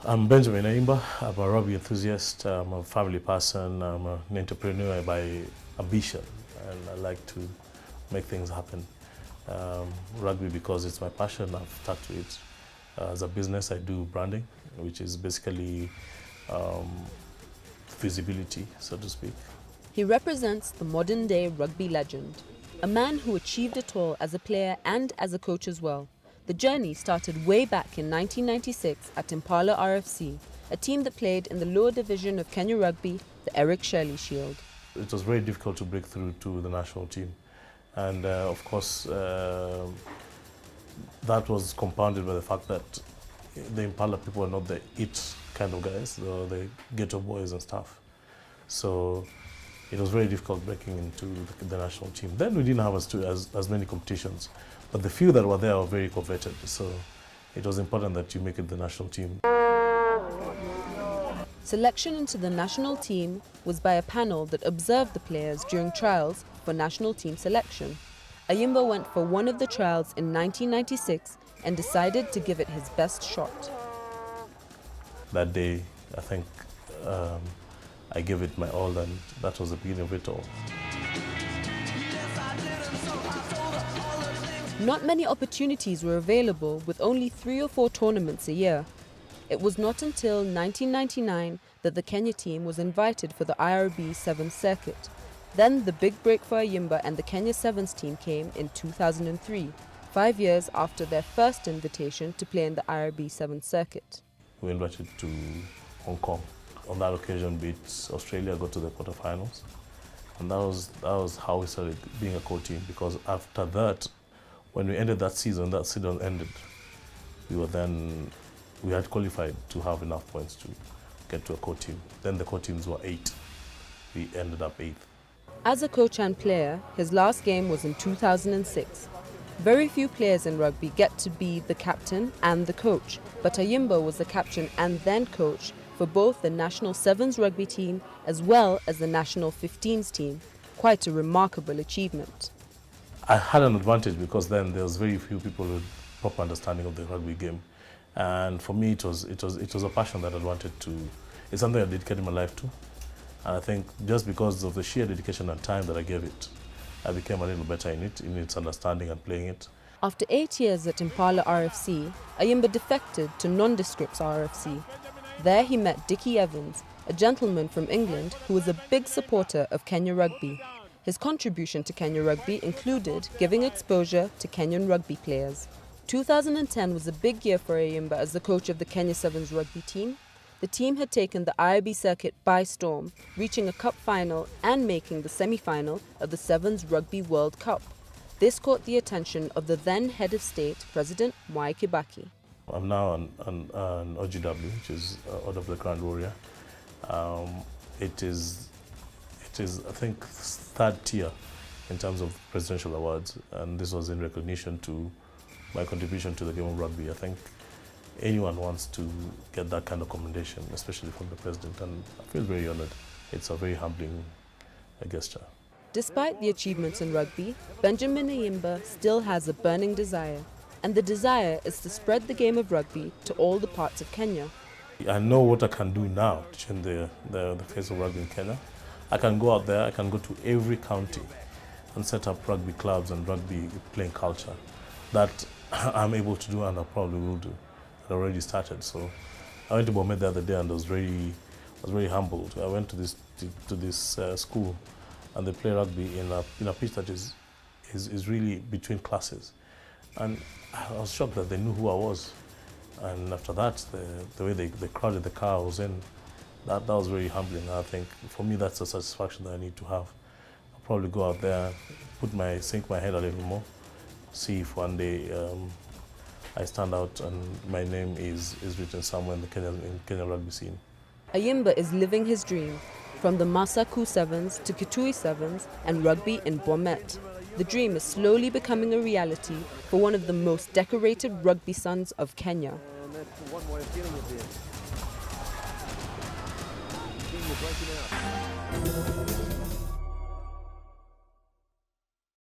I'm Benjamin Ayimba. I'm a rugby enthusiast. I'm a family person. I'm an entrepreneur by ambition, and I like to make things happen. Rugby, because it's my passion, I've stuck to it. As a business, I do branding, which is basically visibility, so to speak. He represents the modern-day rugby legend, a man who achieved it all as a player and as a coach as well. The journey started way back in 1996 at Impala RFC, a team that played in the lower division of Kenya Rugby, the Eric Shirley Shield. It was very difficult to break through to the national team. And of course, that was compounded by the fact that the Impala people are not the it kind of guys, the ghetto boys and stuff. So it was very difficult breaking into the national team. Then we didn't have as many competitions, but the few that were there were very coveted. So it was important that you make it the national team. Selection into the national team was by a panel that observed the players during trials for national team selection. Ayimba went for one of the trials in 1996 and decided to give it his best shot. That day, I think I gave it my all, and that was the beginning of it all. Not many opportunities were available, with only 3 or 4 tournaments a year. It was not until 1999 that the Kenya team was invited for the IRB 7th circuit. Then the big break for Ayimba and the Kenya Sevens team came in 2003, 5 years after their first invitation to play in the IRB 7th circuit. We were invited to Hong Kong. On that occasion, beat Australia, got to the quarterfinals. And that was how we started being a core team, because after that, when we ended that season ended, we had qualified to have enough points to get to a core team. Then the core teams were 8. We ended up 8th. As a coach and player, his last game was in 2006. Very few players in rugby get to be the captain and the coach, but Ayimba was the captain and then coach for both the national Sevens rugby team as well as the national 15s team. Quite a remarkable achievement. I had an advantage because then there was very few people with proper understanding of the rugby game. And for me, it was a passion that I wanted to, it's something I dedicated my life to. And I think just because of the sheer dedication and time that I gave it, I became a little better in its understanding and playing it. After 8 years at Impala RFC, Ayimba defected to Nondescripts RFC. There he met Dickie Evans, a gentleman from England who was a big supporter of Kenya Rugby. His contribution to Kenya Rugby included giving exposure to Kenyan rugby players. 2010 was a big year for Ayimba as the coach of the Kenya Sevens rugby team. The team had taken the IRB circuit by storm, reaching a cup final and making the semi-final of the Sevens Rugby World Cup. This caught the attention of the then head of state, President Mwai Kibaki. I'm now an OGW, which is Order of the Grand Warrior. It is, I think, 3rd tier in terms of presidential awards, and this was in recognition to my contribution to the game of rugby. I think anyone wants to get that kind of commendation, especially from the president, and I feel very honored. It's a very humbling gesture. Despite the achievements in rugby, Benjamin Ayimba still has a burning desire, and the desire is to spread the game of rugby to all the parts of Kenya. I know what I can do now to change the face of rugby in Kenya. I can go out there, I can go to every county and set up rugby clubs and rugby playing culture. That I'm able to do, and I probably will do. It already started. So I went to Bomet the other day and I was very humbled. I went to this school, and they play rugby in a pitch that is really between classes. And I was shocked that they knew who I was. And after that, the way they crowded the car I was in, that was very humbling. I think for me that's a satisfaction that I need to have. I'll probably go out there, sink my head a little more, see if one day I stand out and my name is written somewhere in the Kenya rugby scene. Ayimba is living his dream, from the Masaku Sevens to Kitui Sevens and rugby in Bomet. The dream is slowly becoming a reality for one of the most decorated rugby sons of Kenya. And that's one way of getting it there. Kenya breaking out.